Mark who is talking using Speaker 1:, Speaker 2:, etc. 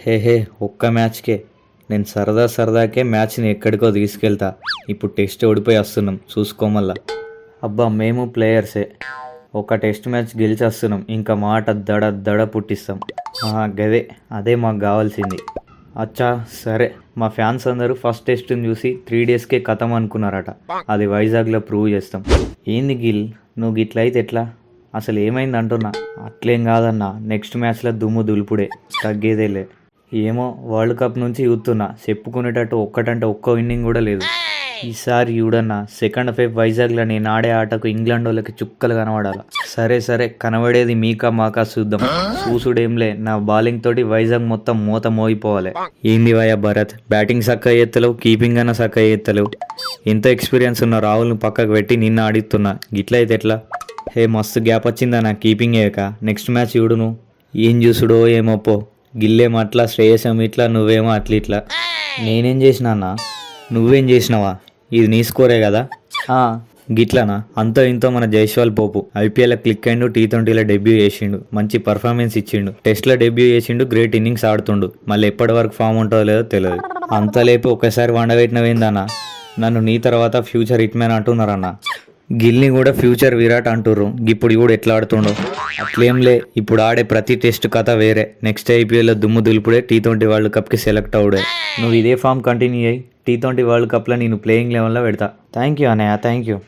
Speaker 1: హే హే ఒక్క మ్యాచ్కే నేను సరదాకే మ్యాచ్ని ఎక్కడికో తీసుకెళ్తా. ఇప్పుడు టెస్ట్ ఓడిపోయి వస్తున్నాం చూసుకోమల్లా. అబ్బా మేము ప్లేయర్సే, ఒక టెస్ట్ మ్యాచ్ గెలిచి వస్తున్నాం, ఇంకా మాట దడ దడ పుట్టిస్తాం. గదే అదే మాకు కావాల్సింది. అచ్చా సరే, మా ఫ్యాన్స్ అందరూ ఫస్ట్ టెస్ట్ని చూసి 3 డేస్కే కథం అనుకున్నారట. అది వైజాగ్లో ప్రూవ్ చేస్తాం. ఏంది గిల్, నువ్వు గిట్లయితే ఎట్లా? అసలు ఏమైంది అంటున్నా. అట్లేం కాదన్నా, నెక్స్ట్ మ్యాచ్లో దుమ్ము దులుపుడే, తగ్గేదేలే. ఏమో వరల్డ్ కప్ నుంచి చూస్తున్నా, చెప్పుకునేటట్టు ఒక్కటంటే ఒక్క విన్నింగ్ కూడా లేదు. ఈసారి చూడన్నా, సెకండ్ ఫేఫ్ వైజాగ్లో నేను ఆడే ఆటకు ఇంగ్లాండ్ వాళ్ళకి చుక్కలు కనబడాలి. సరే సరే, కనబడేది మీకా మాకా చూద్దాం. చూసుడేంలే, నా బౌలింగ్ తోటి వైజాగ్ మొత్తం మూత మోగిపోవాలి. ఏంది వయ్యా భరత్, బ్యాటింగ్ సక్క ఎత్తలేవు, కీపింగ్ అన్న సక్క ఎత్తలేవు. ఎంత ఎక్స్పీరియన్స్ ఉన్న రాహుల్ని పక్కకు పెట్టి నిన్న ఆడిస్తున్నా, గిట్లయితే ఎట్లా? హే మస్తు గ్యాప్ వచ్చిందన్న కీపింగ్ అయ్యాక. నెక్స్ట్ మ్యాచ్ చూడును. ఏం చూసుడో ఏమోపో, గిల్లేమో అట్లా, శ్రేయసం ఇట్లా, నువ్వేమో ఇట్లా. నేనేం చేసినా అన్న? నువ్వేం చేసినావా? ఇది నీ స్కోరే కదా. గిట్లానా? అంతో ఇంతో మన జైస్వాల్ పోపు ఐపీఎల్ క్లిక్ అయిండు, T20లో డెబ్యూ చేసిండు, మంచి పర్ఫార్మెన్స్ ఇచ్చిండు. టెస్ట్లో డెబ్యూ చేసిండు, గ్రేట్ ఇన్నింగ్స్ ఆడుతుండు. మళ్ళీ ఎప్పటి వరకు ఫామ్ ఉంటుందో లేదో తెలియదు. అంత లేపి ఒకసారి వండబెట్టినవేందన్న? నన్ను నీ తర్వాత ఫ్యూచర్ హిట్ మ్యాన్ అంటున్నారన్న. గిల్ని కూడా ఫ్యూచర్ విరాట్ అంటుర్రు. ఇప్పుడు కూడా ఎట్లా ఆడుతుండో. అట్లేంలే, ఇప్పుడు ఆడే ప్రతి టెస్ట్ కథ వేరే. నెక్స్ట్ ఐపీఎల్లో దుమ్ము దులుపుడే, T20 వరల్డ్ కప్కి సెలెక్ట్ అవుడే. నువ్వు ఇదే ఫామ్ కంటిన్యూ అయ్యి T20 వరల్డ్ కప్లో నేను ప్లేయింగ్ లెవెల్లో పెడతా. థ్యాంక్ యూ అన్నయ్య, థ్యాంక్ యూ.